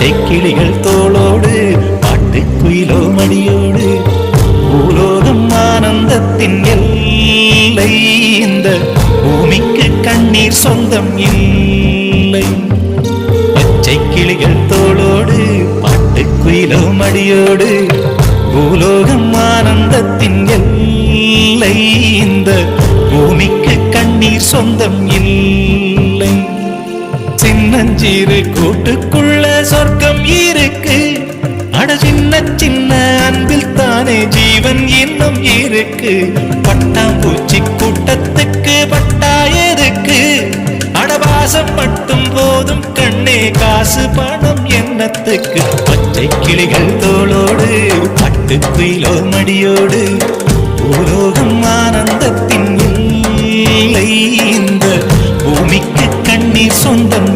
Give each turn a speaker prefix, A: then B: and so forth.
A: பச்சை கிளிகள் தோளோடு பாட்டுக்குயிலோ மடியோடு பூலோகம் ஆனந்தத்தின் எல்லை இந்த பூமிக்கு கண்ணீர் சொந்தம் இல்லை பச்சை கிளிகள் தோளோடு பாட்டுக்குயிலோ மடியோடு பூலோகம் ஆனந்தத்தின் எல்லை இந்த பூமிக்கு கண்ணீர் சொந்தம் இல்லை சின்னஞ்சீரு கூட்டுக்குள்ள சொர்க்கம் இருக்கு அட சின்ன சின்ன அன்பில் தானே ஜீவன் இன்னும் இருக்கு பட்டாம்பூச்சி கூட்டத்துக்கு பட்டா எதுக்கு அடவாசம் மட்டும் போதும் கண்ணே காசு பணம் என்னத்துக்கு பச்சை கிளிகள் தோளோடு பட்டுக்குயிலோ மடியோடு பூலோகம் ஆனந்தத்தின் இல்லை இந்த பூமிக்கு கண்ணீர் சொந்தம்